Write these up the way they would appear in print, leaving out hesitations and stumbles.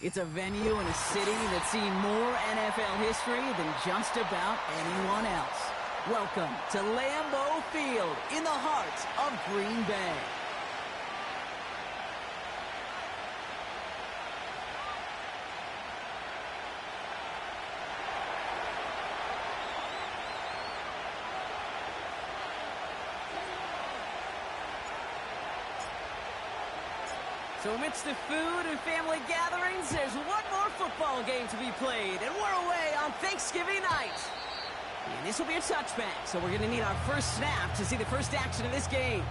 It's a venue in a city that's seen more NFL history than just about anyone else. Welcome to Lambeau Field in the heart of Green Bay. So amidst the food and family gatherings, there's one more football game to be played, and we're away on Thanksgiving night. And this will be a touchback, so we're going to need our first snap to see the first action of this game.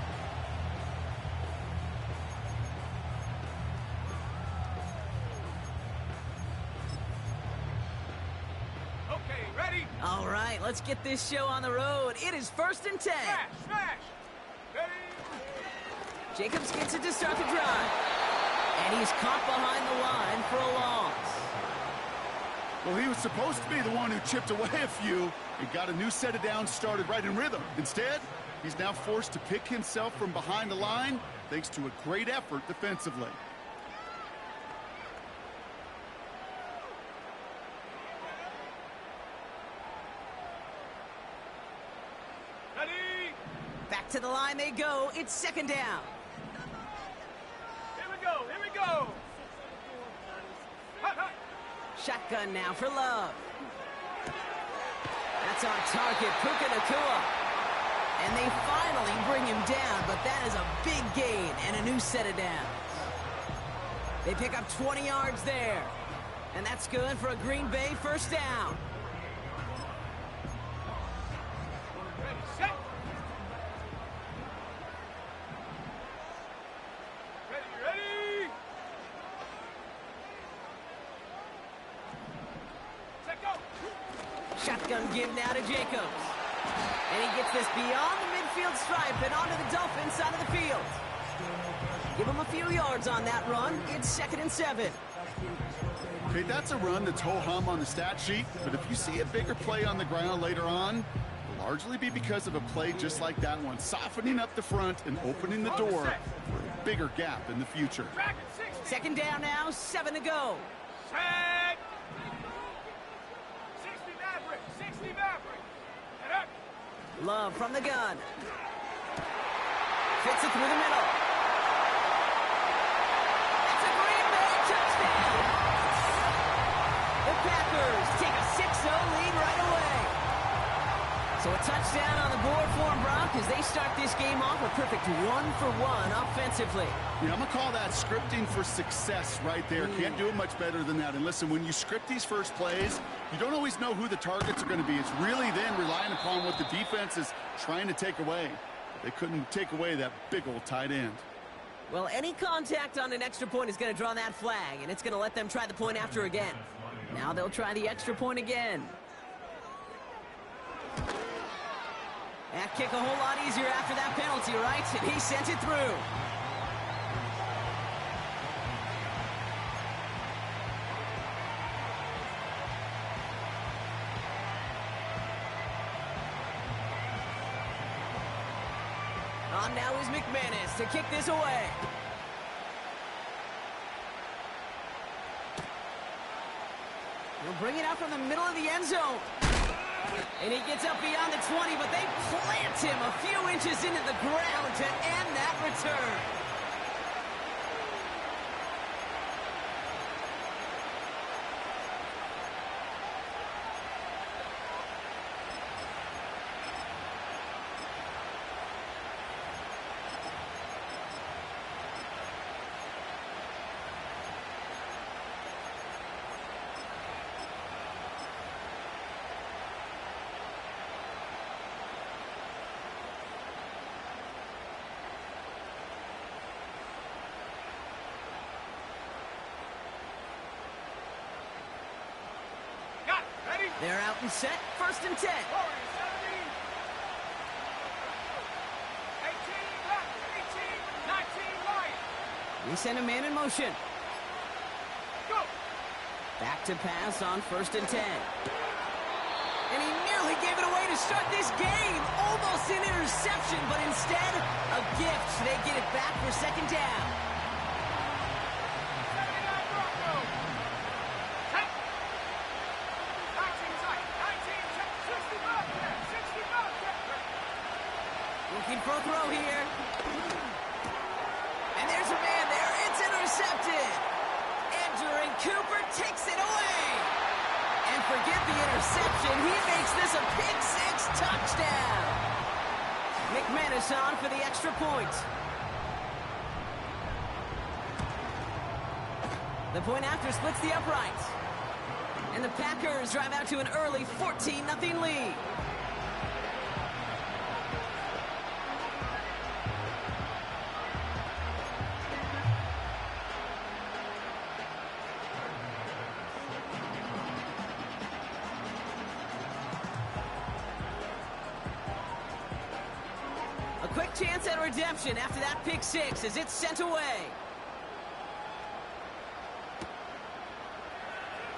Okay, ready? All right, let's get this show on the road. It is 1st and 10. Smash! Ready? Jacobs gets it to start the drive. And he's caught behind the line for a loss. Well, he was supposed to be the one who chipped away a few and got a new set of downs started right in rhythm. Instead, he's now forced to pick himself from behind the line thanks to a great effort defensively. Ready? Back to the line they go. It's 2nd down. Here we go! Hut, hut. Shotgun now for Love. That's on target, Puka Nacua. And they finally bring him down, but that is a big gain and a new set of downs. They pick up 20 yards there. And that's good for a Green Bay first down. Ready, set! Ready! Set, go! Shotgun give now to Jacobs. And he gets this beyond the midfield stripe and onto the Dolphins side of the field. Give him a few yards on that run. It's 2nd and 7. Okay, that's a run that's ho-hum on the stat sheet, but if you see a bigger play on the ground later on, it'll largely be because of a play just like that one, softening up the front and opening the door for a bigger gap in the future. Dragon 60! 2nd down now, 7 to go. Set! 60 Maverick! 60 Maverick! Head up! Love from the gun. Fits it through the middle. That's a Green Bay touchdown! The Packers take a 6-0 lead right away. So a touchdown on the board for them, Brock, as they start this game off a perfect 1-for-1 offensively. Yeah, I'm going to call that scripting for success right there. Can't do it much better than that. And listen, when you script these first plays, you don't always know who the targets are going to be. It's really then relying upon what the defense is trying to take away. They couldn't take away that big old tight end. Well, any contact on an extra point is going to draw that flag, and it's going to let them try the point after again. Now they'll try the extra point again. That kick a whole lot easier after that penalty, right? And he sent it through. On now is McManus to kick this away. He'll bring it out from the middle of the end zone. And he gets up beyond the 20, but they plant him a few inches into the ground to end that return. They're out and set, 1st and 10. 18 left, 18, 19 right. We send a man in motion. Go! Back to pass on 1st and 10. And he nearly gave it away to start this game. Almost an interception, but instead, a gift. They get it back for 2nd down. Looking for a throw here. And there's a man there. It's intercepted. Andrew Cooper takes it away. And forget the interception. He makes this a pick-6 touchdown. McManus on for the extra point. The point after splits the uprights. And the Packers drive out to an early 14-0 lead. A quick chance at redemption after that pick-6 as it's sent away.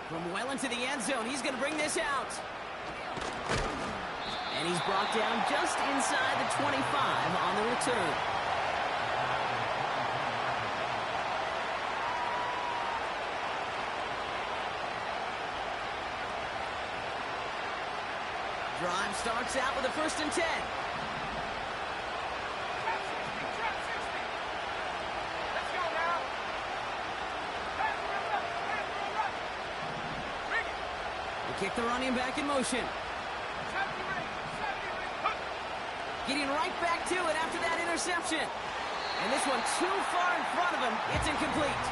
From well into the end zone, he's going to bring this out. And he's brought down just inside the 25 on the return. Drive starts out with a 1st and 10. Kick the running back in motion. Getting right back to it after that interception. And this one too far in front of him. It's incomplete.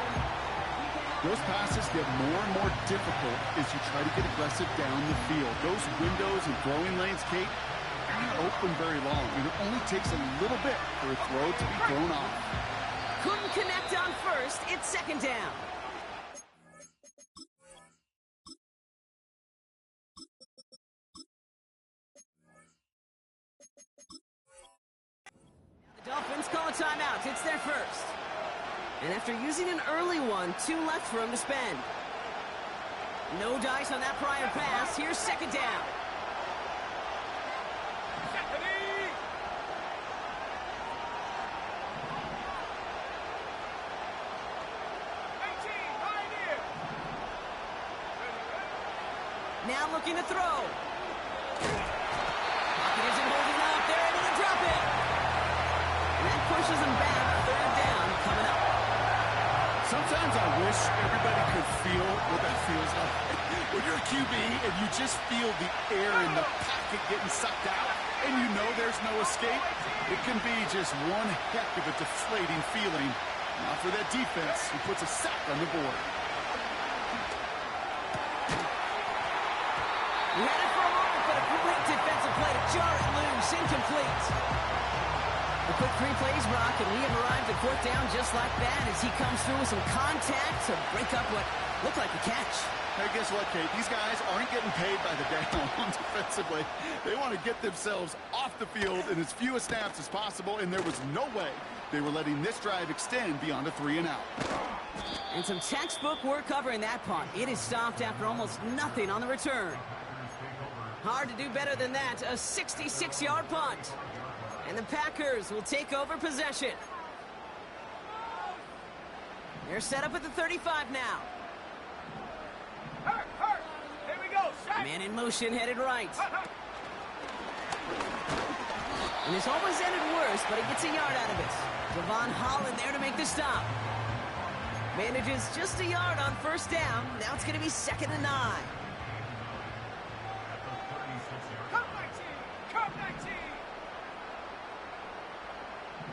Those passes get more and more difficult as you try to get aggressive down the field. Those windows and throwing lanes, Kate, are not open very long. And it only takes a little bit for a throw to be thrown off. Couldn't connect on first. It's 2nd down. Dolphins call a timeout. It's their first. And after using an early one, 2 left for him to spend. No dice on that prior pass. Here's 2nd down. Now looking to throw. Pocket isn't holding up. They're able to drop it. And that pushes him back. 3rd down coming up. Sometimes I wish everybody could feel what that feels like. When you're a QB and you just feel the air in the pocket getting sucked out and you know there's no escape, it can be just one heck of a deflating feeling. Not for that defense who puts a sack on the board. He had it for a moment, but a great defensive play to jar it loose. Incomplete. A quick 3 plays, Brock, and we have arrived at 4th down just like that as he comes through with some contact to break up what looked like a catch. Hey, guess what, Kate? These guys aren't getting paid by the down defensively. They want to get themselves off the field in as few snaps as possible, and there was no way they were letting this drive extend beyond a 3-and-out. And some textbook work covering that punt. It is stopped after almost nothing on the return. Hard to do better than that. A 66-yard punt. And the Packers will take over possession. They're set up at the 35 now. Here we go. Man in motion, headed right. And this almost ended worse, but he gets a yard out of it. Devon Holland there to make the stop. Manages just a yard on 1st down. Now it's going to be 2nd and 9. Come 19. Come 19.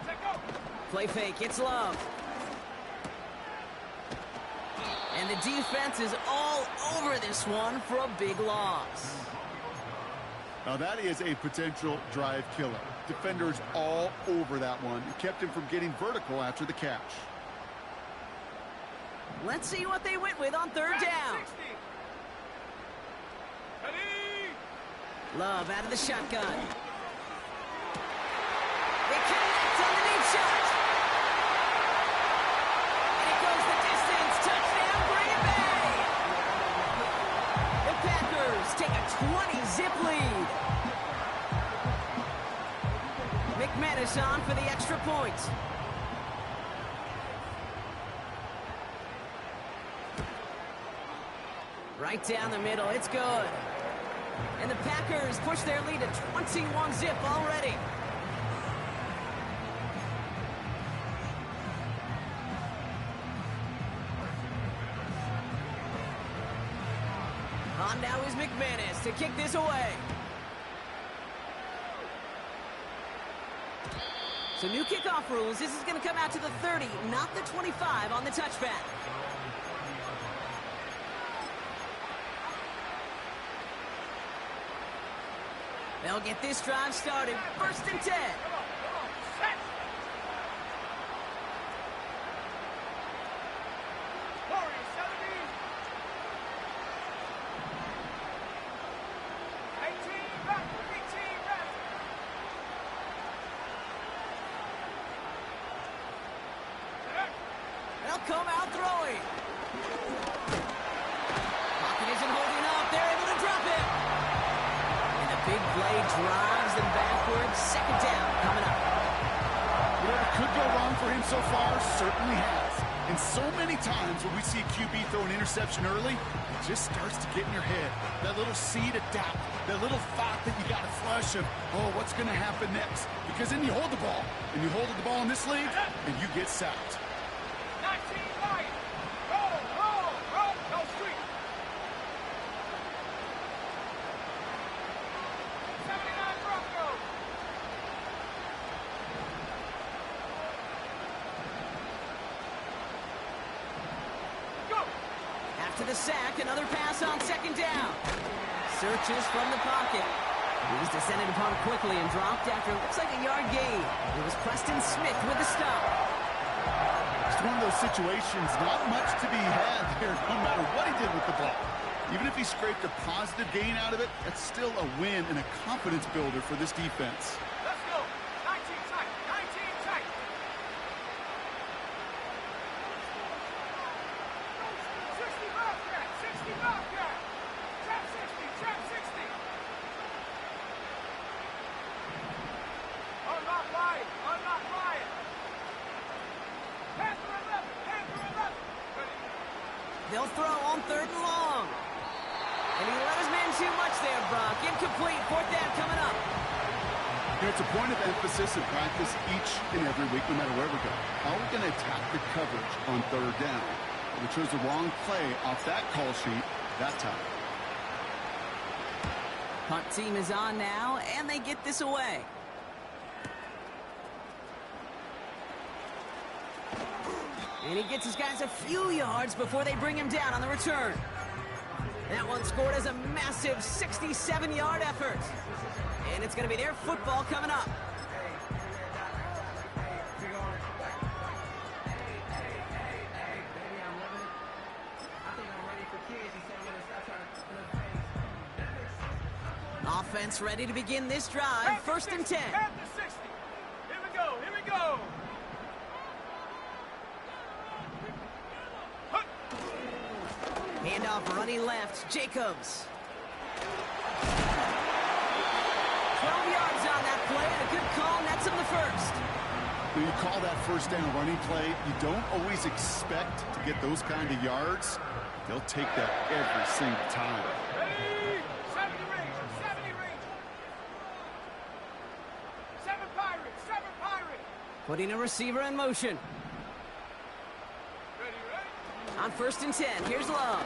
Let go. Play fake, it's Love. And the defense is all over this one for a big loss. Now that is a potential drive killer. Defenders all over that one. It kept him from getting vertical after the catch. Let's see what they went with on 3rd down. 60. Ready. Love out of the shotgun. They connect on the deep shot. And it goes the distance. Touchdown, Green Bay. The Packers take a 20-zip lead. McManus on for the extra point. Right down the middle, it's good. And the Packers push their lead to 21-zip already. On now is McManus to kick this away. So new kickoff rules. This is going to come out to the 30, not the 25 on the touchback. They'll get this drive started. 1st and 10. They'll come out throwing. Pocket isn't holding up. They're able to drop it. And the big play drives them backwards. 2nd down coming up. You know, it could go wrong for him so far. Certainly has. And so many times when we see a QB throw an interception early, it just starts to get in your head. That little seed of doubt. That little thought that you got a flush of, oh, what's going to happen next? Because then you hold the ball. And you hold the ball in this league, and you get sacked. To the sack, another pass on 2nd down. Searches from the pocket. He was descended upon quickly and dropped after it looks like a yard gain. It was Preston Smith with the stop. It's one of those situations, not much to be had there, no matter what he did with the ball. Even if he scraped a positive gain out of it, that's still a win and a confidence builder for this defense. Let's go. 19 tight. 19 tight. 60 Bobcat. 60 Bobcat. Trap 60. Trap 60. Unlock Ryan. Unlock Ryan. Panther 11. Panther 11. Ready. They'll throw on 3rd and long. And he let his man too much there, Brock. Incomplete. 4th down coming up. You know, it's a point of emphasis in practice each and every week, no matter where we go. How are we going to attack the coverage on 3rd down? We chose the wrong play off that call sheet that time. Punt team is on now, and they get this away. And he gets his guys a few yards before they bring him down on the return. That one scored as a massive 67-yard effort. And it's going to be their football coming up. Offense ready to begin this drive. 1st and 10. At the 60. Here we go. Here we go. Handoff running left. Jacobs. 12 yards on that play, and a good call nets him the 1st. When you call that 1st down running play, you don't always expect to get those kind of yards. They'll take that every single time. Ready? 70 range. 70 range. 7 Pirates. 7 Pirates. Putting a receiver in motion. Ready, ready? On 1st and 10, here's Love.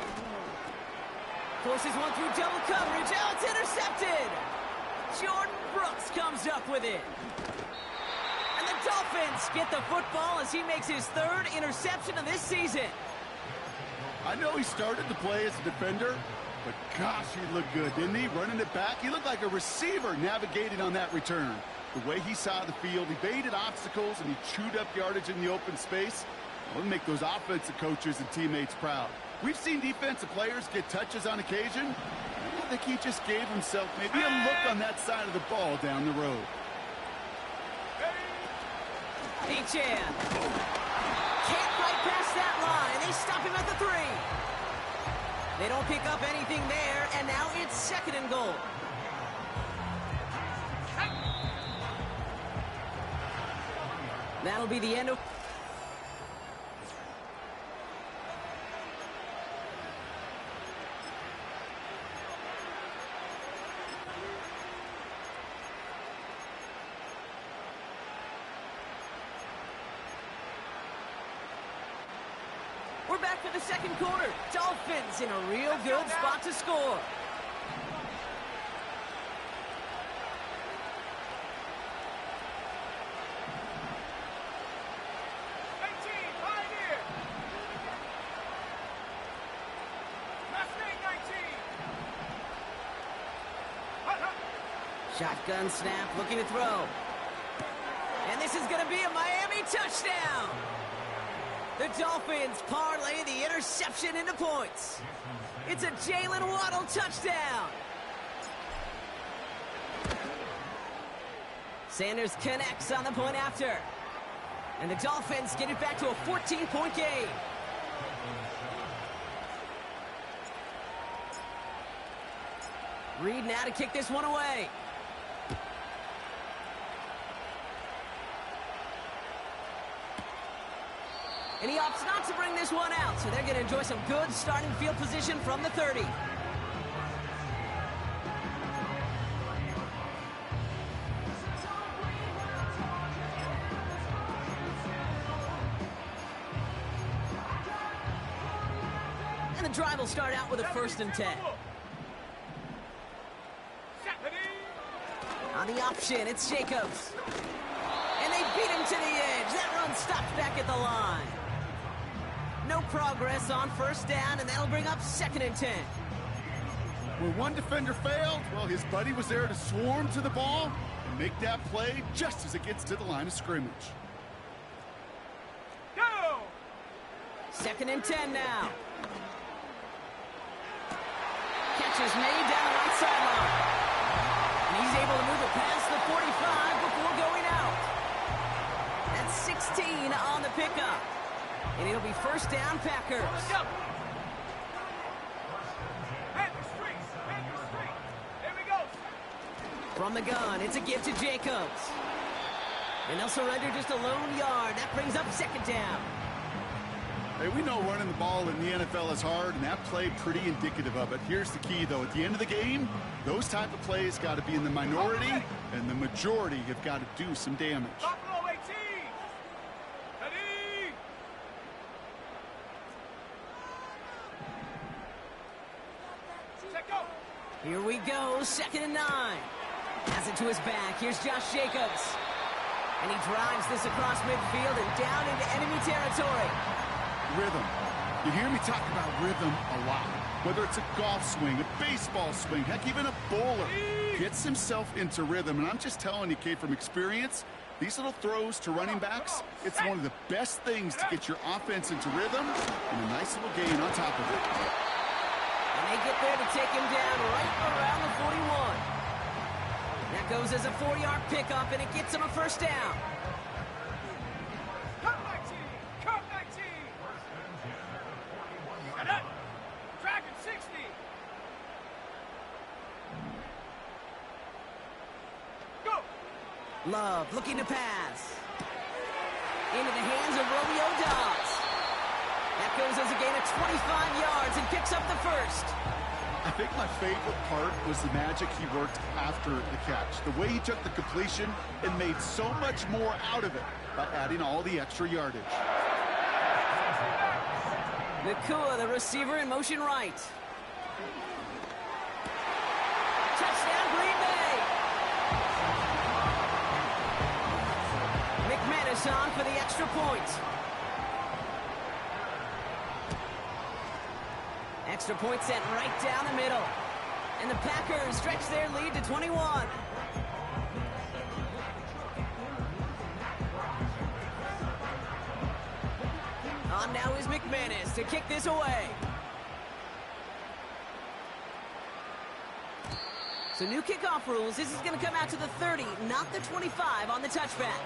Forces one through double coverage. Oh, it's intercepted. Jordan Brooks comes up with it. And the Dolphins get the football as he makes his 3rd interception of this season. I know he started the play as a defender, but gosh, he looked good, didn't he? Running it back, he looked like a receiver navigating on that return. The way he saw the field, he baited obstacles, and he chewed up yardage in the open space. It'll make those offensive coaches and teammates proud. We've seen defensive players get touches on occasion. I think he just gave himself maybe a look on that side of the ball down the road. H.N. can't quite pass that line. They stop him at the 3. They don't pick up anything there, and now it's 2nd and goal. That'll be the end of... We're back for the 2nd quarter. Dolphins in a real good spot to score. Shotgun snap, looking to throw. And this is going to be a Miami touchdown. The Dolphins parlay the interception into points. It's a Jalen Waddle touchdown. Sanders connects on the point after. And the Dolphins get it back to a 14-point game. Reed now to kick this one away. And he opts not to bring this one out, so they're going to enjoy some good starting field position from the 30. And the drive will start out with a 1st and 10. On the option, it's Jacobs. And they beat him to the edge. That run stopped back at the line. No progress on 1st down, and that'll bring up 2nd and 10. Where one defender failed, well, his buddy was there to swarm to the ball and make that play just as it gets to the line of scrimmage. Go! 2nd and 10 now. Catch is made down the right sideline. And he's able to move it past the 45 before going out. That's 16 on the pickup. And it'll be 1st down, Packers. Here we go. From the gun, it's a give to Jacobs. And they'll surrender just a lone yard. That brings up 2nd down. Hey, we know running the ball in the NFL is hard, and that play pretty indicative of it. Here's the key, though. At the end of the game, those type of plays got to be in the minority, and the majority have got to do some damage. Buffalo 18. Ready? Check go. Here we go, 2nd and 9. Has it to his back. Here's Josh Jacobs. And he drives this across midfield and down into enemy territory. Rhythm. You hear me talk about rhythm a lot. Whether it's a golf swing, a baseball swing, heck, even a bowler gets himself into rhythm. And I'm just telling you, Kate, from experience, these little throws to running backs, it's one of the best things to get your offense into rhythm and a nice little gain on top of it. And they get there to take him down right around the 41. That goes as a 4-yard pickup, and it gets him a 1st down. Cut 19. Cut 19. And up. Dragon 60. Go. Love looking to pass. Into the hands of Romeo Dobbs. That goes as a gain of 25 yards and picks up the 1st. I think my favorite part was the magic he worked after the catch. The way he took the completion and made so much more out of it by adding all the extra yardage. Nakua, the receiver, in motion right. Touchdown, Green Bay. McManus on for the extra point. Extra point sent right down the middle. And the Packers stretch their lead to 21. On now is McManus to kick this away. So new kickoff rules. This is going to come out to the 30, not the 25 on the touchback.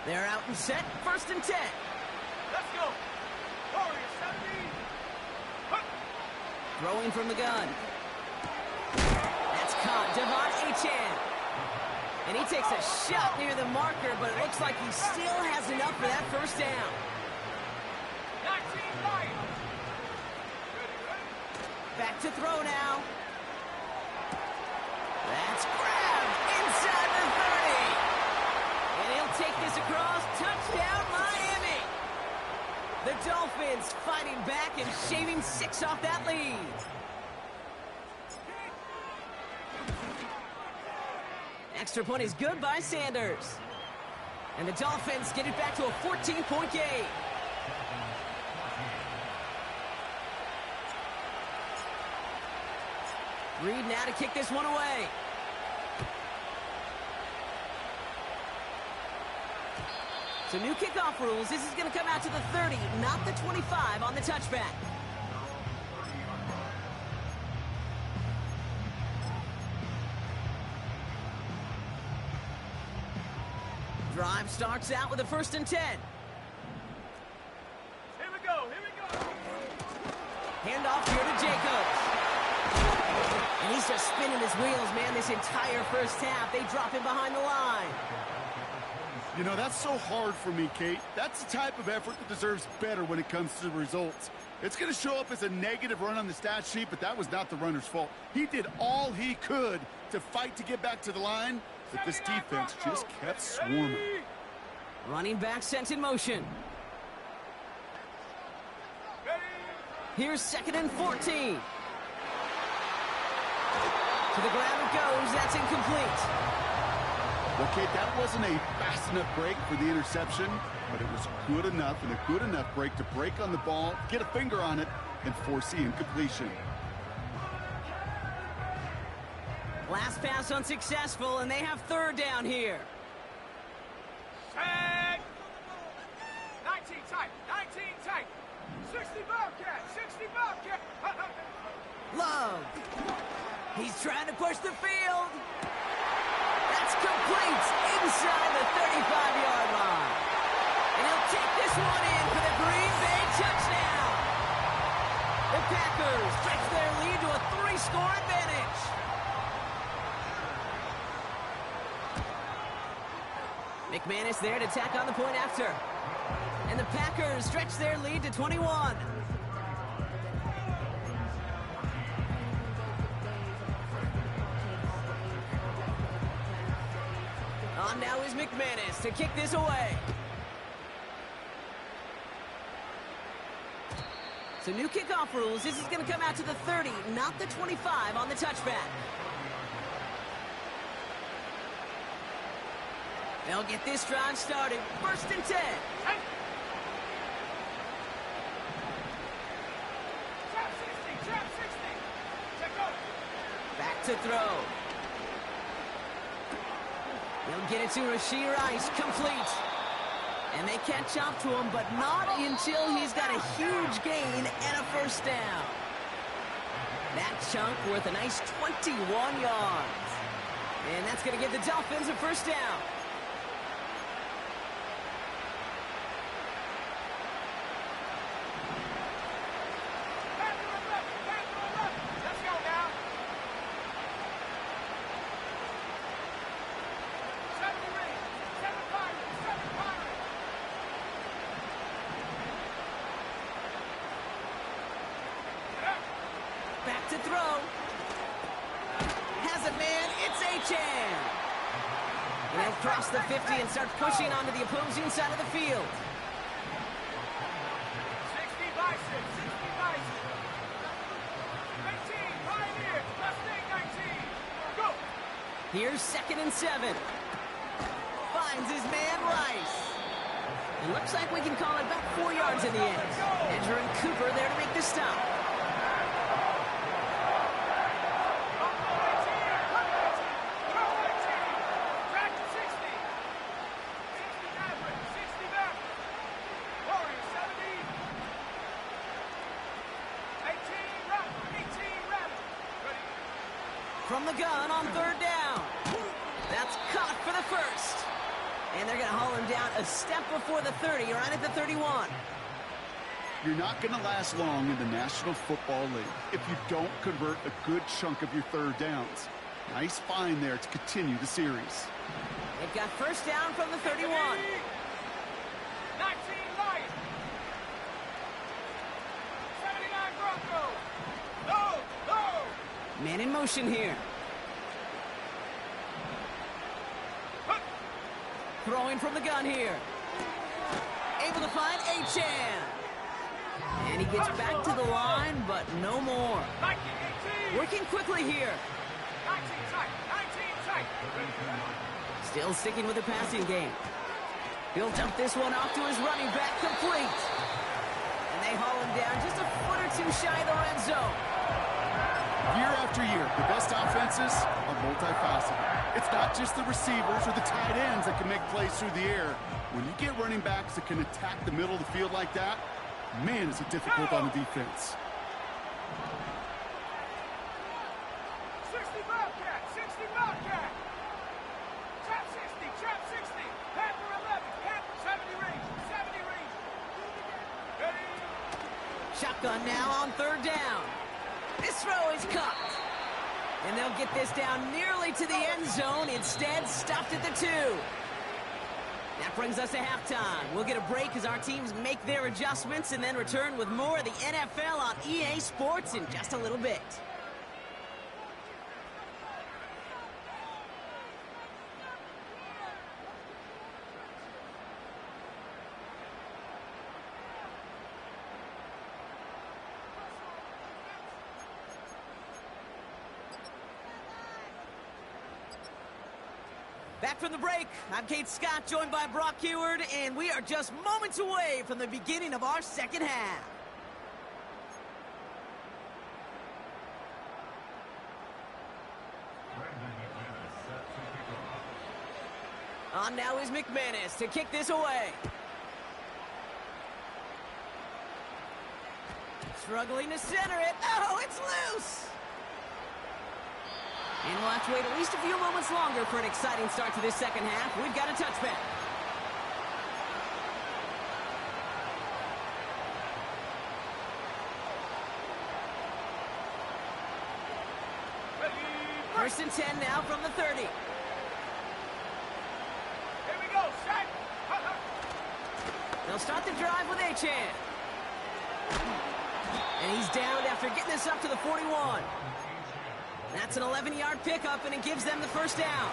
They're out and set. 1st and 10. Let's go. Warriors 70. Huh. Throwing from the gun. That's caught. Devon Achane. And he takes a shot near the marker, but it looks like he still has enough for that 1st down. 19 Lions. Back to throw now. That's grabbed inside the 30. And he'll take this across. Touchdown, Miami. The Dolphins fighting back and shaving 6 off that lead. Extra point is good by Sanders. And the Dolphins get it back to a 14-point game. Reed now to kick this one away. So new kickoff rules. This is going to come out to the 30, not the 25 on the touchback. Drive starts out with a 1st and 10. Here we go, here we go. Handoff here to Jacobs. And he's just spinning his wheels, man, this entire first half. They drop him behind the line. You know, that's so hard for me, Kate. That's the type of effort that deserves better when it comes to the results. It's going to show up as a negative run on the stat sheet, but that was not the runner's fault. He did all he could to fight to get back to the line, but this defense just kept swarming. Running back sent in motion. Here's 2nd and 14. To the ground it goes. That's incomplete. Well, Kate, that wasn't a fast enough break for the interception, but it was good enough and a good enough break to break on the ball, get a finger on it, and force the incompletion. Last pass unsuccessful, and they have 3rd down here. Tag. 19 tight, 19 tight. 60 Bobcat, 60 Bobcat. Love. He's trying to push the field. That's complete inside the 35-yard line. And he'll take this one in for the Green Bay touchdown. The Packers stretch their lead to a 3-score advantage. McManus there to tack on the point after. And the Packers stretch their lead to 21. On now is McManus to kick this away. So new kickoff rules. This is going to come out to the 30, not the 25 on the touchback. They'll get this drive started. 1st and 10. Trap 60, trap 60. Check out. Back to throw. They'll get it to Rashee Rice, complete. And they catch up to him, but not until he's got a huge gain and a 1st down. That chunk worth a nice 21 yards. And that's going to give the Dolphins a 1st down. Let's go now. 7 Marines, 7 Pirates, 7 Pirates. Back to throw. Has it, man. It's Achan. And he'll cross the 50 and start pushing onto the opposing side of the field. 60 Bison, 60 Bison. 19, Pioneers, Mustang 19. Go. Here's 2nd and 7. Finds his man Rice. It looks like we can call it about 4 yards in the end. Edger and Cooper there to make the stop. From the gun on 3rd down. That's caught for the 1st. And they're going to haul him down a step before the 30, right at the 31. You're not going to last long in the National Football League if you don't convert a good chunk of your 3rd downs. Nice find there to continue the series. They've got 1st down from the 31. 19 Lions. 79 Broncos. No, no. Man in motion here. Throwing from the gun here. Able to find Achan. And he gets back to the line, but no more. 19, 18. Working quickly here. 19 tight, 19 tight. Still sticking with the passing game. He'll dump this one off to his running back, complete. And they haul him down just a foot or two shy of the red zone. Year after year, the best offenses are multifaceted. It's not just the receivers or the tight ends that can make plays through the air. When you get running backs that can attack the middle of the field like that, man, is it difficult on the defense. 60 Bobcat, 60 Bobcat. Trap 60, trap 60. Panther 11, Panther 70 range, 70 range. Ready? Shotgun now on third down. This throw is caught. And they'll get this down nearly to the end zone. Instead, stopped at the 2. That brings us to halftime. We'll get a break as our teams make their adjustments and then return with more of the NFL on EA Sports in just a little bit. Back from the break, I'm Kate Scott, joined by Brock Heward, and we are just moments away from the beginning of our second half. On now is McManus to kick this away. Struggling to center it. Oh, it's loose! And we'll have to wait at least a few moments longer for an exciting start to this second half. We've got a touchback. First and 10 now from the 30. Here we go, set. They'll start the drive with Achan. And he's down after getting this up to the 41. That's an 11-yard pickup, and it gives them the first down.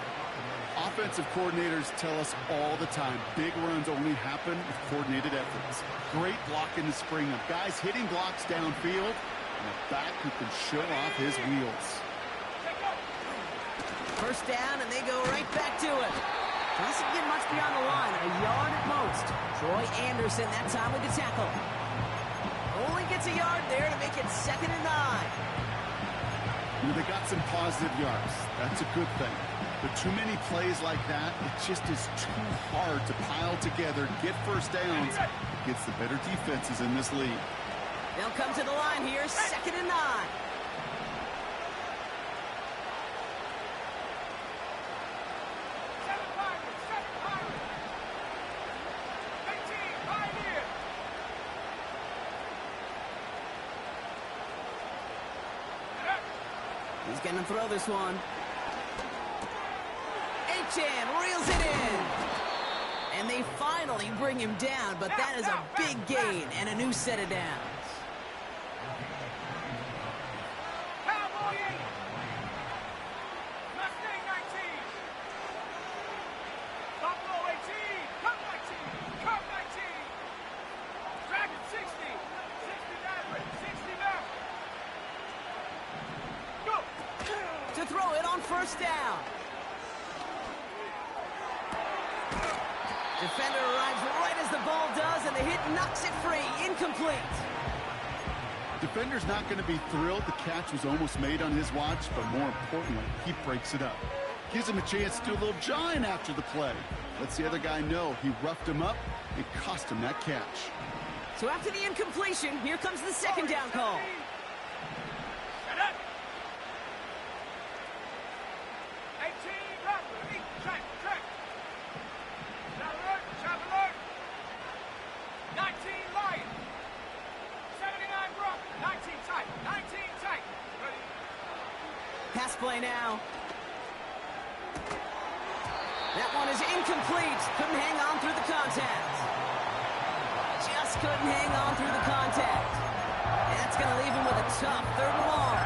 Offensive coordinators tell us all the time, big runs only happen with coordinated efforts. Great block in the spring of guys hitting blocks downfield, and a back who can show off his wheels. First down, and they go right back to it. Doesn't get much beyond the line, a yard at most. Troy Anderson that time with the tackle. Only gets a yard there to make it 2nd and 9. You know, they got some positive yards. That's a good thing. But too many plays like that, it just is too hard to pile together, get first downs against the better defenses in this league. They'll come to the line here, 2nd and 9. He's going to throw this one. Achan reels it in. And they finally bring him down, but that is a big gain and a new set of downs. Mustang 19. Buffalo 18. Cup 19. Cup 19. Dragon 60. 60 Maverick. 60 Maverick. Go. To throw it on first down. Defender arrives right as the ball does, and the hit knocks it free. Incomplete. Defender's not going to be thrilled the catch was almost made on his watch, but more importantly, he breaks it up. Gives him a chance to do a little jawing after the play. Lets the other guy know he roughed him up and cost him that catch. So after the incompletion, here comes the second down call. Shut up. 18 Buffalo. Track. Shot alert. 19 Lion. 79 Brock. 19 tight. 19 tight. Ready. Pass play now. That one is incomplete. Couldn't hang on through the contact. Just couldn't hang on through the contact. And that's going to leave him with a tough 3rd and long.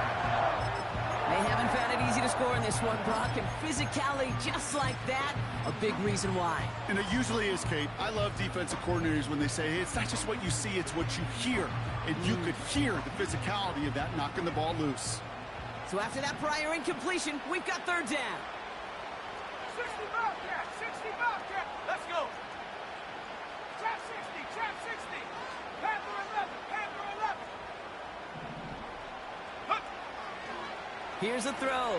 They haven't found it easy to score in this one, Brock, and physicality just like that, a big reason why. And it usually is, Kate. I love defensive coordinators when they say, hey, it's not just what you see, it's what you hear. And you could hear the physicality of that knocking the ball loose. So after that prior incompletion, we've got 3rd down. 60 Bobcat. 60 Bobcat. Let's go. Trap 60. Trap 60. Panther 11. Panther 11. Hook. Here's a throw.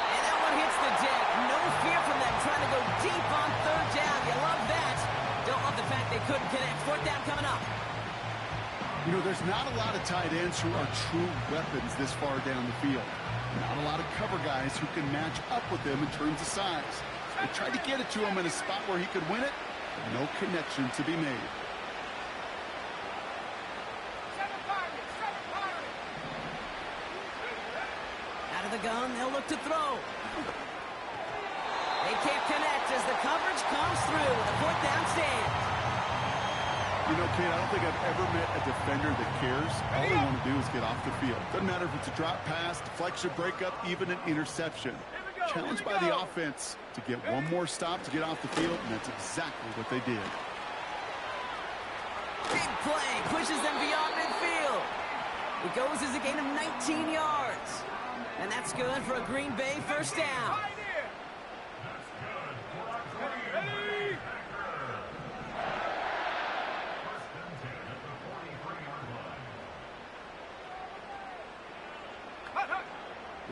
And that one hits the deck. No fear from them trying to go deep on third down. You love that. Don't love the fact they couldn't connect. Fourth down coming up. You know, there's not a lot of tight ends who are true weapons this far down the field. Not a lot of cover guys who can match up with them in terms of size. They tried to get it to him in a spot where he could win it, but no connection to be made. Out of the gun, they'll look to throw. They can't connect as the coverage comes through with a fourth down stand. You know, Kate, I don't think I've ever met a defender that cares. All they want to do is get off the field. Doesn't matter if it's a drop pass, deflection, breakup, even an interception. Challenged by the offense to get one more stop to get off the field, and that's exactly what they did. Big play pushes them beyond midfield. It goes as a gain of 19 yards. And that's good for a Green Bay first down.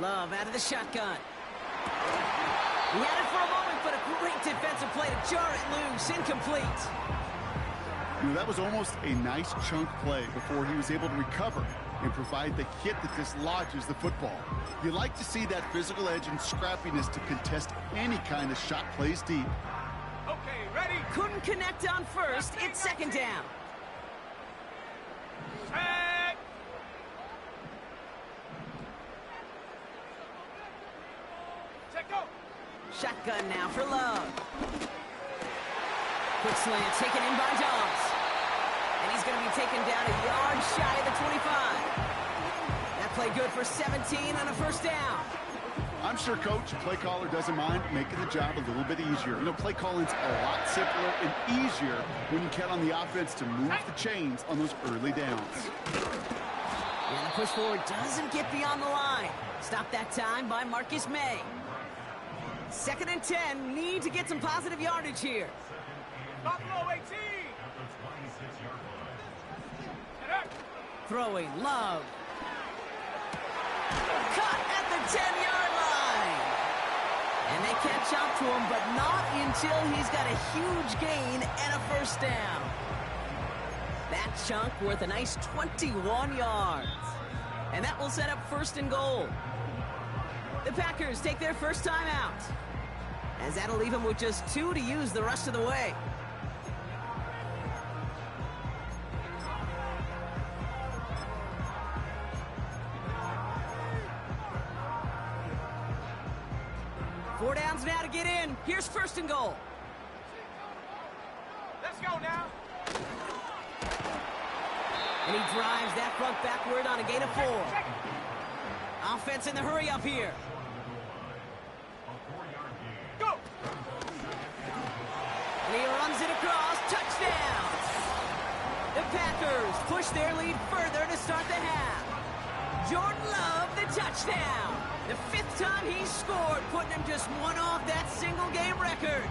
Love out of the shotgun. He had it for a moment, but a great defensive play to jar it loose. Incomplete. You know, that was almost a nice chunk play before he was able to recover and provide the hit that dislodges the football. You like to see that physical edge and scrappiness to contest any kind of shot plays deep. Okay, ready? Couldn't connect on first. It's second down. Set. Set, go. Shotgun now for Love. Quick slant taken in by Dobbs. And he's going to be taken down a yard shy of the 25. That play good for 17 on a first down. I'm sure Coach, play caller, doesn't mind making the job a little bit easier. You know, play calling's a lot simpler and easier when you count on the offense to move the chains on those early downs. And the push forward doesn't get beyond the line. Stopped that time by Marcus May. 2nd and 10. Need to get some positive yardage here. Buffalo 18. Throwing Love. Cut at the 10-yard line. And they catch up to him, but not until he's got a huge gain and a first down. That chunk worth a nice 21 yards. And that will set up 1st and goal. The Packers take their first time out, as that'll leave them with just 2 to use the rest of the way. Four downs now to get in. Here's 1st and goal. Let's go now. And he drives that front backward on a gain of 4. Offense in the hurry up here. Go. And he runs it across. Touchdown. The Packers push their lead further to start the half. Jordan Love, the touchdown. The 5th time he's scored, putting him just one off that single-game record.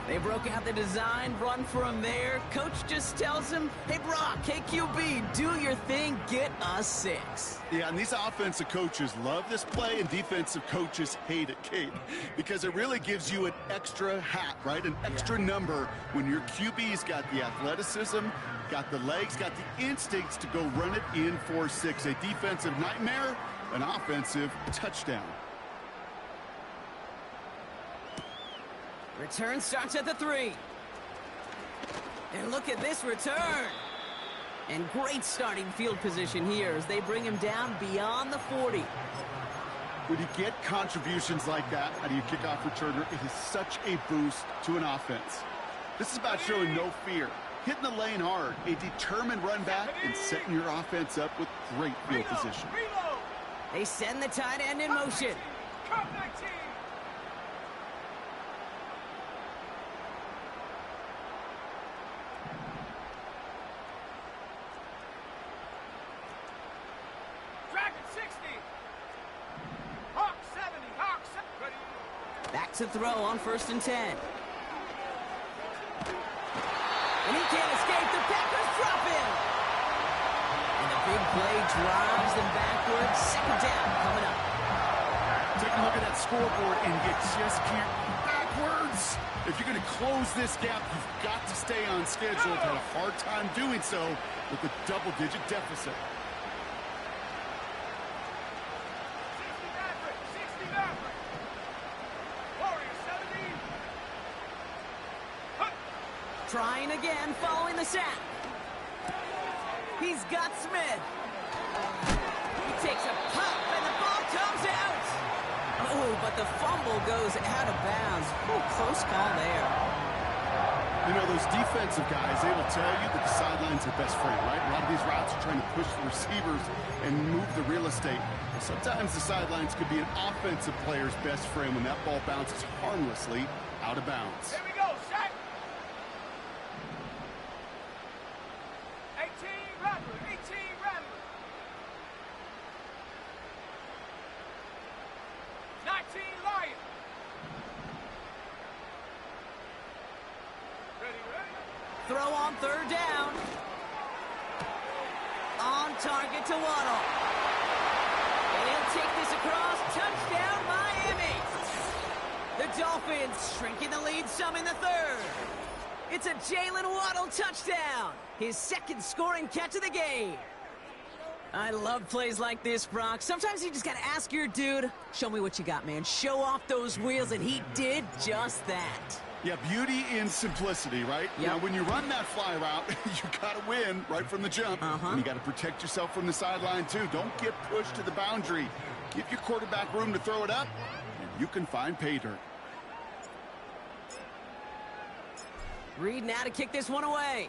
They broke out the design run for him there. Coach just tells him, hey, Brock, hey, QB, do your thing, get us 6. Yeah, and these offensive coaches love this play, and defensive coaches hate it, Kate, because it really gives you an extra hat, right? An extra number when your QB's got the athleticism, got the legs, got the instincts to go run it in for 6. A defensive nightmare, an offensive touchdown. Return starts at the 3. And look at this return. And great starting field position here as they bring him down beyond the 40. When you get contributions like that out of your kickoff returner, it is such a boost to an offense. This is about showing no fear, hitting the lane hard, a determined run back, and setting your offense up with great field position. Reload. They send the tight end in motion. Come 19. Dragon 60. Hawk 70. Hawk 70. Ready. Back to throw on 1st and 10. And he can't escape. The Packers drop him. And the Big play drives them backwards. Second down coming up. Take a look at that scoreboard, and you just can't backwards. If you're going to close this gap, you've got to stay on schedule. Had a hard time doing so with a double-digit deficit. 60 Maverick, 60 Maverick. Warrior 70. Hut. Trying again, following the sack. He's got Smith. He takes a pop, and the ball comes out. Oh, but the fumble goes out of bounds. Oh, close call there. You know, those defensive guys, they will tell you that the sideline's their best friend, right? A lot of these routes are trying to push the receivers and move the real estate. Sometimes the sidelines could be an offensive player's best friend when that ball bounces harmlessly out of bounds. Here we go, sack. 18 Rattler, 18 Rattler. 19 Lion. Ready, ready. Throw on third down. On target to Waddle. And he'll take this across. Touchdown, Miami. The Dolphins shrinking the lead some in the third. It's a Jalen Waddle touchdown. His second scoring catch of the game. I love plays like this, Brock. Sometimes you just got to ask your dude, show me what you got, man. Show off those wheels, and he did just that. Yeah, beauty in simplicity, right? Yep. Now, when you run that fly route, you got to win right from the jump. And you got to protect yourself from the sideline, too. Don't get pushed to the boundary. Give your quarterback room to throw it up, and you can find pay dirt. Reed now to kick this one away.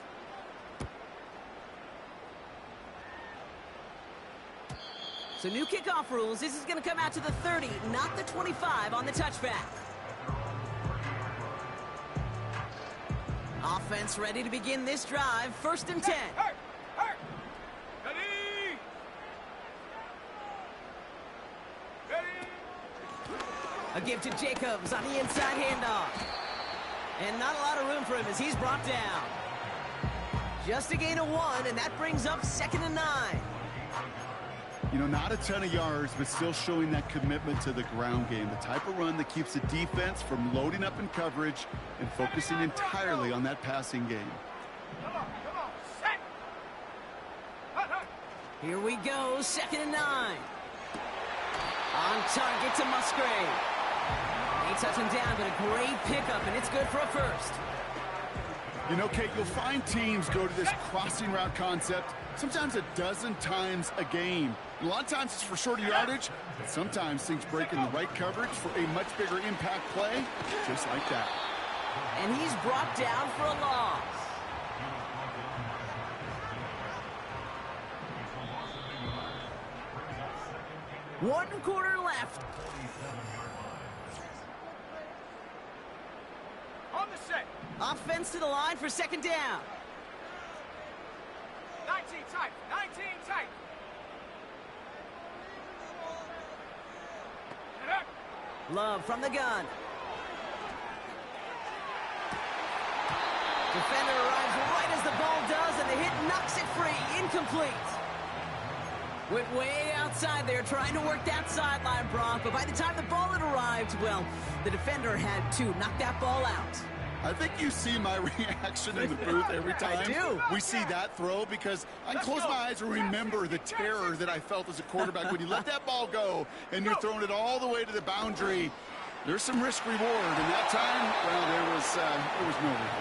So new kickoff rules. This is going to come out to the 30, not the 25 on the touchback. Offense ready to begin this drive. First and 10. Hey, hey. Ready. Ready. A give to Jacobs on the inside handoff. And not a lot of room for him as he's brought down. Just a gain of 1, and that brings up 2nd and 9. You know, not a ton of yards, but still showing that commitment to the ground game. The type of run that keeps the defense from loading up in coverage and focusing entirely on that passing game. Come on, set. Hut, hut. Here we go, 2nd and 9. On target to Musgrave. They touch him down, but a great pickup, and it's good for a first. You know, Kate, you'll find teams go to this crossing route concept sometimes a dozen times a game. And a lot of times it's for shorter yardage, but sometimes things break in the right coverage for a much bigger impact play, just like that. And he's brought down for a loss. One quarter left. On the set. Offense to the line for 2nd down. 19 tight. 19 tight. Get up. Love from the gun. Defender arrives right as the ball does, and the hit knocks it free. Incomplete. Went way outside there, trying to work that sideline, Brock. But by the time the ball had arrived, well, the defender had to knock that ball out. I think you see my reaction in the booth every time I do. we see that throw, because I can close my eyes and remember the terror that I felt as a quarterback when you let that ball go and you're throwing it all the way to the boundary. There's some risk reward, and that time, well, there was no reward.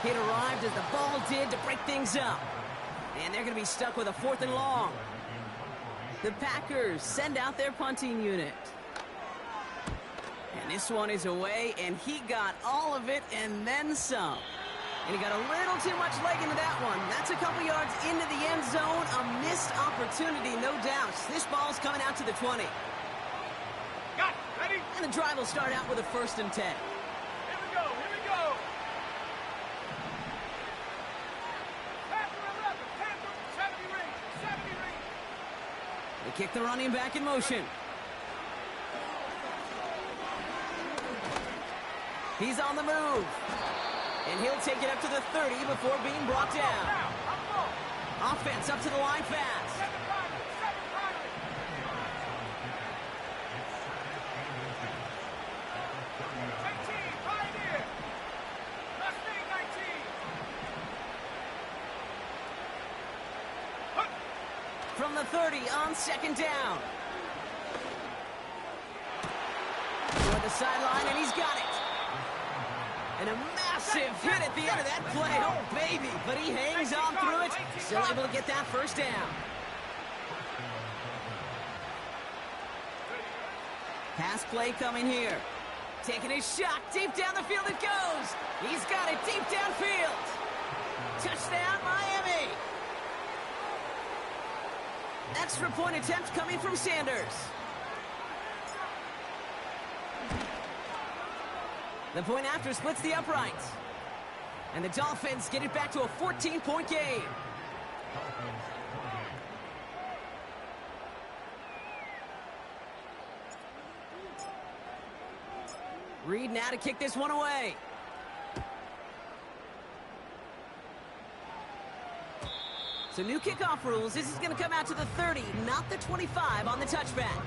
Hit arrived as the ball did to break things up. And they're going to be stuck with a 4th and long. The Packers send out their punting unit. And this one is away, and he got all of it and then some. And he got a little too much leg into that one. That's a couple yards into the end zone. A missed opportunity, no doubt. This ball's coming out to the 20. Got it. Ready. And the drive will start out with a 1st and 10. Here we go. Here we go. Panther 11. Panther 70 ring. 70 ring. They kick the running back in motion. He's on the move. And he'll take it up to the 30 before being brought down. Now, up low. Offense up to the line fast. 7 finally, 7 finally. Pioneer. Mustang 19. From the 30 on second down. Toward the sideline, and he's got it. And a massive hit at the end of that play. Oh, baby. But he hangs on through it. Still able to get that first down. Pass play coming here. Taking his shot. Deep down the field it goes. He's got it deep downfield. Touchdown, Miami. Extra point attempt coming from Sanders. The point after splits the uprights. And the Dolphins get it back to a 14-point game. Reed now to kick this one away. So new kickoff rules. This is going to come out to the 30, not the 25 on the touchback.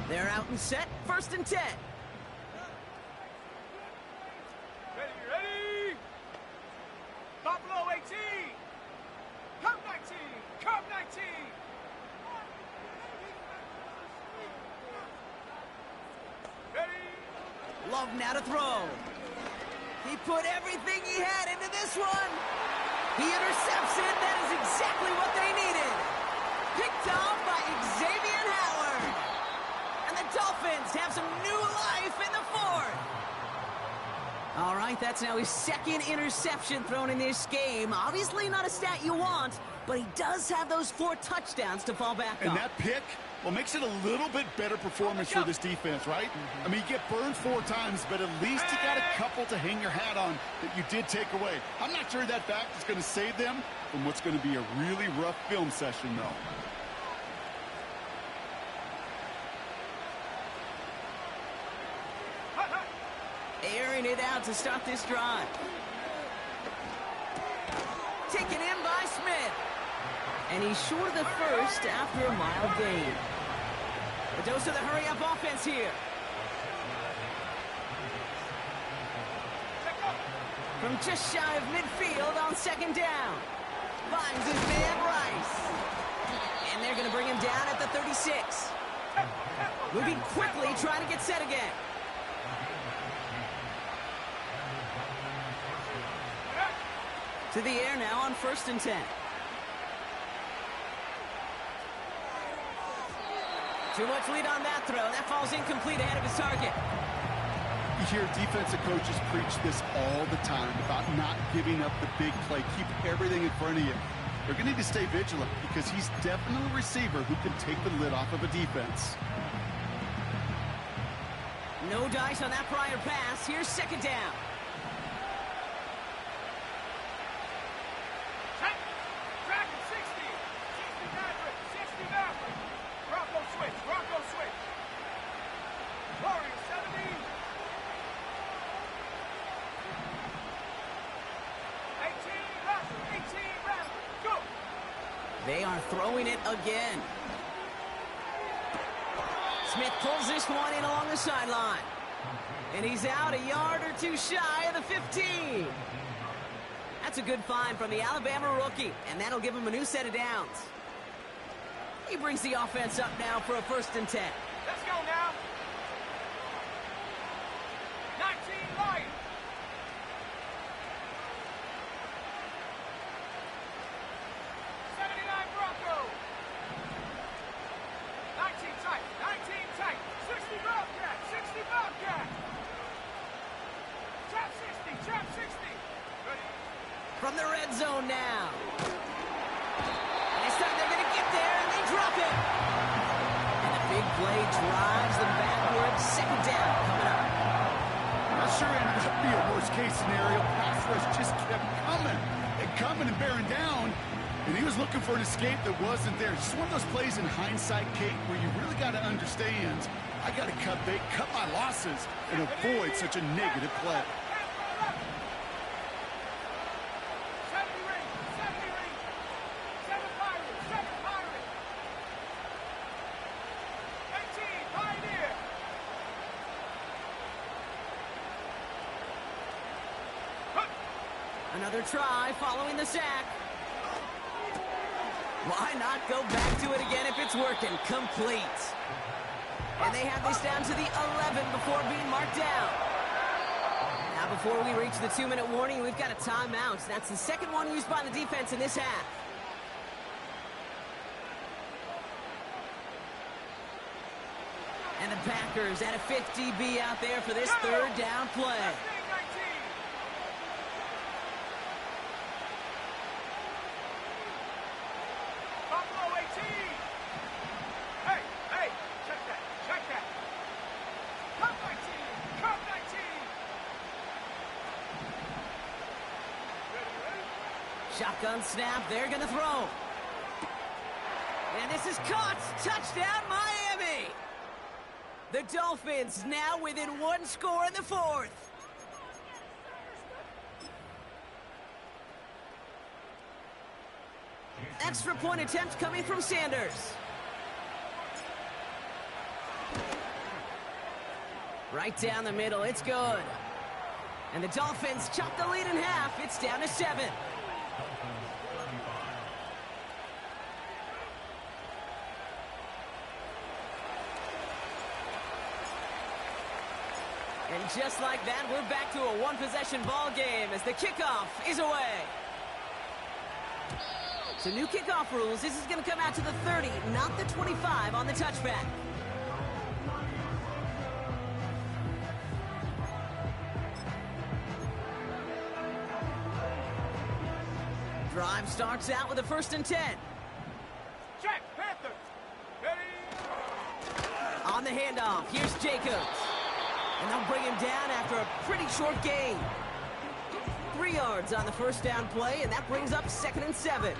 They're out and set. First and 10. Ready. Buffalo 18. Come 19. Come 19. Ready. Love now to throw. He put everything he had into this one. He intercepts it. That is exactly what they needed. Picked off by Xavier Howard. And the Dolphins have some new life in the fourth. All right, that's now his second interception thrown in this game. Obviously not a stat you want, but he does have those 4 touchdowns to fall back on. And that pick, well, makes it a little bit better performance for this defense, right? I mean, you get burned 4 times, but at least you got a couple to hang your hat on that you did take away. I'm not sure that fact is going to save them from what's going to be a really rough film session, though. Airing it out to start this drive. Taken in by Smith. And he's short of the first after a mild gain. A dose of the hurry-up offense here. From just shy of midfield on second down. Finds his man Rice. And they're going to bring him down at the 36. Moving quickly, trying to get set again. To the air now on first and 10. Too much lead on that throw. That falls incomplete ahead of his target. You hear defensive coaches preach this all the time about not giving up the big play. Keep everything in front of you. They're going to need to stay vigilant because he's definitely a receiver who can take the lid off of a defense. No dice on that prior pass. Here's second down. Dragon 60. 60 Maverick. 60 Maverick. Bronco switch. Bronco switch. Warrior 70. 18 Maverick. 18 Maverick. Go. They are throwing it again. Smith pulls this one in along the sideline. And he's out a yard or two shy of the 15. That's a good find from the Alabama rookie, and that'll give him a new set of downs. He brings the offense up now for a first and 10. Let's go now. 19 Lions. 79 Broncos. 19 tight. 19 tight. 60 Bobcat. 60 Bobcat. Trap 60. Trap 60. Ready. From the red zone now. And this time they're going to get there, and they drop it. And a big play drives them backwards. Second down coming up. Not sure it ended up being a worst-case scenario. Pass rush just kept coming and coming and bearing down. And he was looking for an escape that wasn't there. Just one of those plays in hindsight, Kate, where you really got to understand, I got to cut bait, cut my losses, and avoid such a negative play. Another try following the sack. Why not go back to it again if it's working? Complete. And they have this down to the 11 before being marked down. Now before we reach the 2-minute warning, we've got a timeout. That's the second one used by the defense in this half. And the Packers at a 50-B out there for this third down play. Shotgun snap, they're going to throw. And this is caught. Touchdown, Miami. The Dolphins now within one score in the fourth. Extra point attempt coming from Sanders. Right down the middle, it's good. And the Dolphins chop the lead in half. It's down to 7. And just like that, we're back to a one-possession ball game as the kickoff is away. So new kickoff rules. This is going to come out to the 30, not the 25 on the touchback. Drive starts out with a 1st and 10. Check, Panther. Ready? On the handoff, here's Jacobs. And they'll bring him down after a pretty short gain. 3 yards on the first down play, and that brings up 2nd and 7.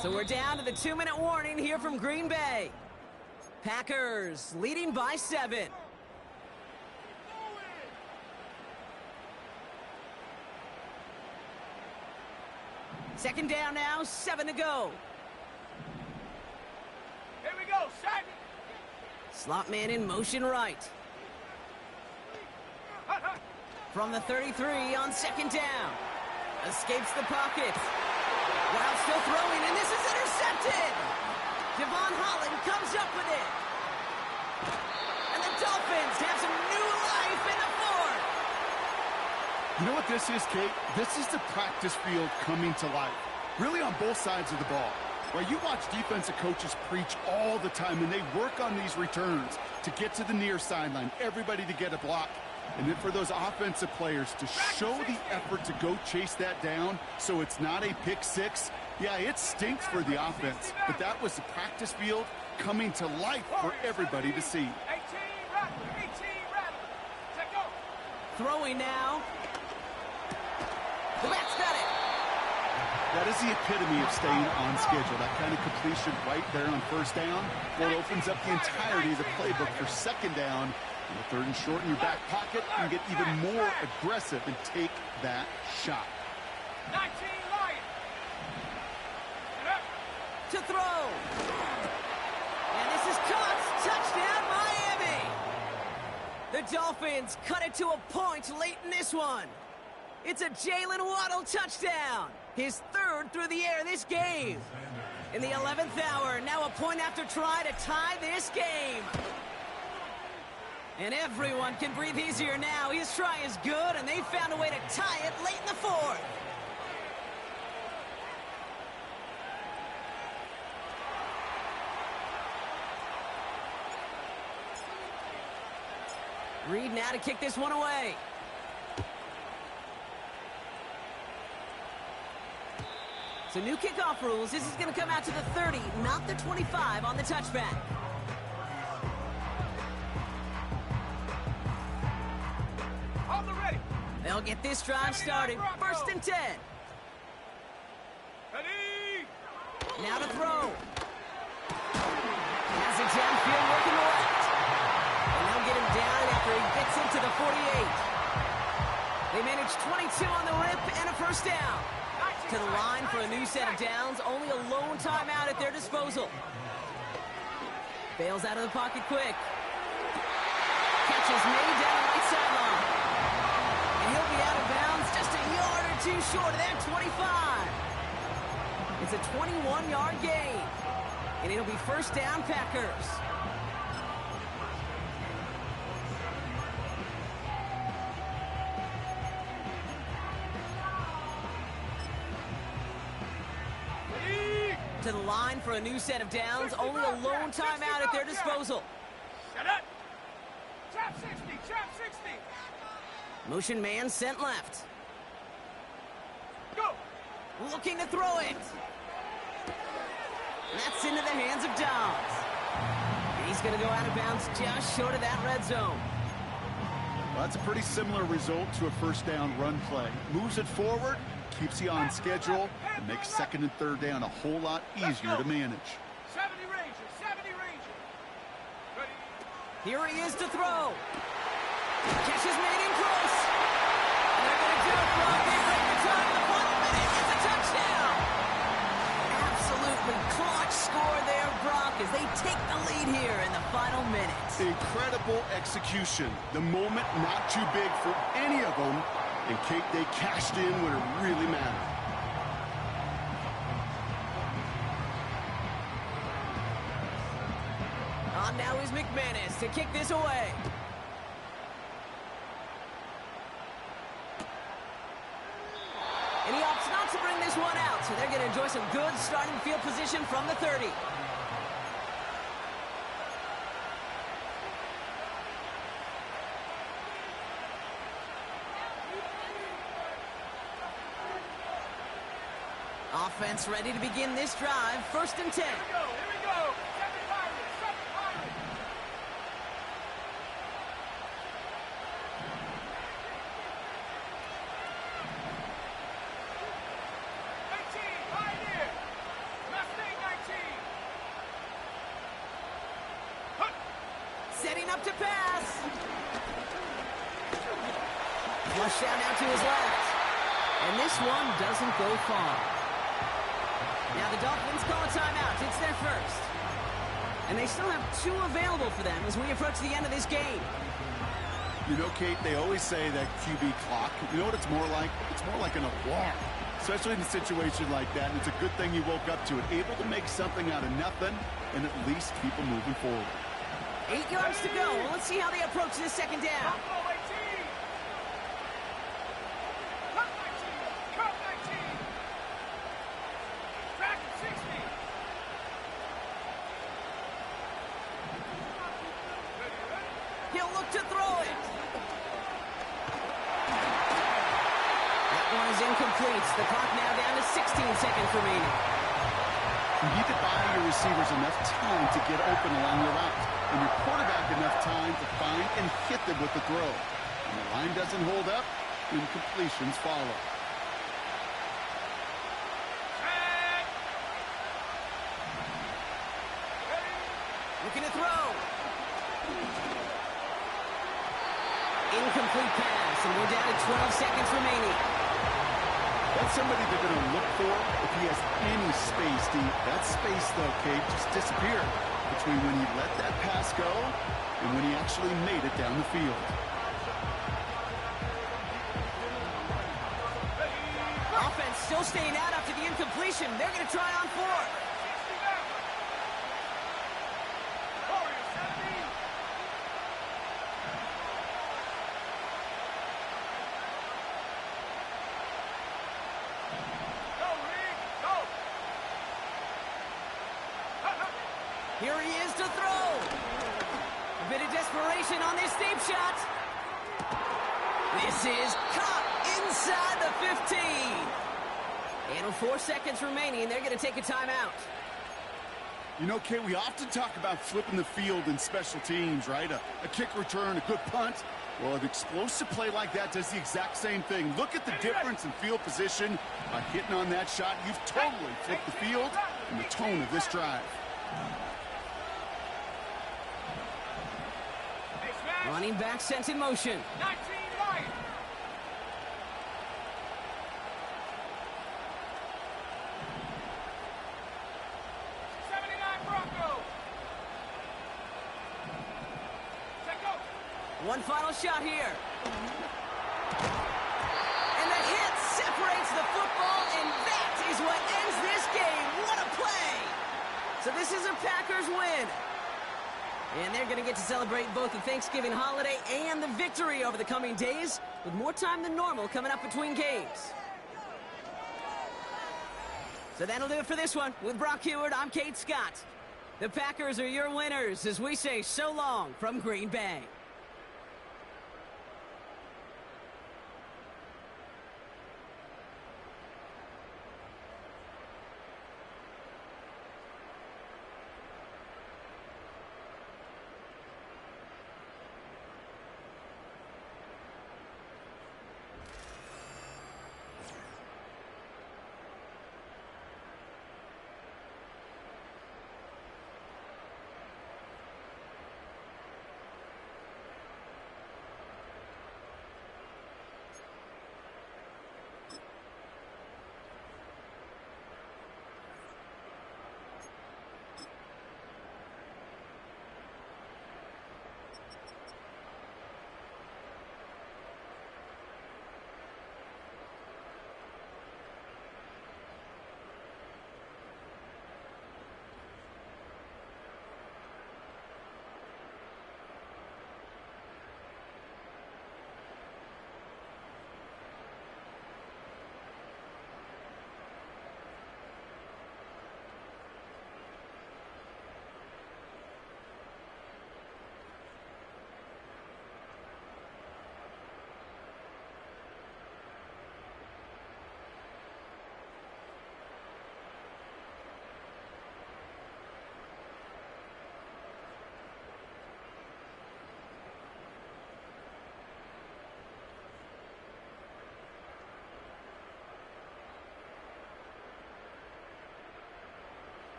So we're down to the 2-minute warning here from Green Bay. Packers leading by 7. Second down now, 7 to go. Here we go, set. Slot man in motion right. From the 33 on 2nd down. Escapes the pocket. While still throwing, and this is intercepted. Devon Holland comes up with it. And the Dolphins have some new life in the fourth. You know what this is, Kate? This is the practice field coming to life. Really on both sides of the ball. Right, you watch defensive coaches preach all the time, and they work on these returns to get to the near sideline, everybody to get a block. And then for those offensive players to show the effort to go chase that down so it's not a pick six. Yeah, it stinks for the offense, but that was the practice field coming to life for everybody to see. 18 Rattler. Check go. Throwing now. The back's got it. That is the epitome of staying on schedule. That kind of completion right there on 1st down. Well, it opens up the entirety of the playbook for 2nd down. And the 3rd and short in your back pocket, you can get even more aggressive and take that shot. 19 Lions. To throw. And this is caught. Touchdown, Miami. The Dolphins cut it to a point late in this one. It's a Jalen Waddle touchdown. His 3rd through the air this game. In the 11th hour, now a point after try to tie this game. And everyone can breathe easier now. His try is good, and they found a way to tie it late in the 4th. Reed now to kick this one away. So new kickoff rules. This is going to come out to the 30, not the 25 on the touchback. On the ready. They'll get this drive started. 1st and 10. Ready. Now to throw. Has it downfield working left. And they'll get him down after he gets into the 48. They manage 22 on the rip and a 1st down. To the line for a new set of downs. Only a lone timeout at their disposal. Bails out of the pocket quick. Catch is made down the right sideline. And he'll be out of bounds just a yard or two short of that 25. It's a 21-yard gain. And it'll be first down, Packers. To the line for a new set of downs. Only a lone timeout at their disposal. Shut up. Trap 60, trap 60. Motion man sent left. Go. Looking to throw it. That's into the hands of Downs. He's going to go out of bounds just short of that red zone. Well, that's a pretty similar result to a first down run play. Moves it forward, keeps you on schedule, and makes second and third down a whole lot easier to manage. 70 Ranger, 70 Ranger. Ready. Here he is to throw. Catch is made in close. And they're going to do it, Brock. They break the time in the final minute. It's a touchdown. Absolutely clutch score there, Brock, as they take the lead here in the final minutes. Incredible execution. The moment not too big for any of them. And Kate, they cashed in when it really mattered. On now is McManus to kick this away. And he opts not to bring this one out, so they're going to enjoy some good starting field position from the 30. Offense ready to begin this drive. First and 10. Here we go. 7 Pirates, 7 Pirates. Pioneer. Mustang 19. Hunt. Setting up to pass. Flush down now to his left. And this one doesn't go far. Now the Dolphins call a timeout. It's their first. And they still have 2 available for them as we approach the end of this game. You know, Kate, they always say that QB clock. You know what it's more like? It's more like an alarm, especially in a situation like that. And it's a good thing you woke up to it. Able to make something out of nothing and at least keep them moving forward. 8 yards to go. Well, let's see how they approach this second down. Buffalo 18. Cut 19. Cut 19. Dragon 60. He'll look to throw it. That one is incomplete. The clock now down to 16 seconds remaining. You need to buy your receivers enough time to get open along the route, and your quarterback enough time to find and hit them with the throw. When the line doesn't hold up, incompletions follow. Looking to throw. Incomplete pass, and we're down to 12 seconds remaining. That's somebody they're going to look for if he has any space deep. That space, though, Kate, just disappeared between when he let that pass go and when he actually made it down the field. Offense still staying out after the incompletion. They're going to try on 4. Here he is to throw. A bit of desperation on this deep shot. This is caught inside the 15. And with 4 seconds remaining, they're going to take a timeout. You know, Kate, we often talk about flipping the field in special teams, right? A kick return, a good punt. Well, an explosive play like that does the exact same thing. Look at the difference in field position by hitting on that shot. You've totally flipped the field and the tone of this drive. Running back sent in motion. 19 Lions. One final shot here. And the hit separates the football, and that is what ends this game. What a play! So this is a Packers win. And they're going to get to celebrate both the Thanksgiving holiday and the victory over the coming days, with more time than normal coming up between games. So that'll do it for this one. With Brock Heward, I'm Kate Scott. The Packers are your winners as we say so long from Green Bay.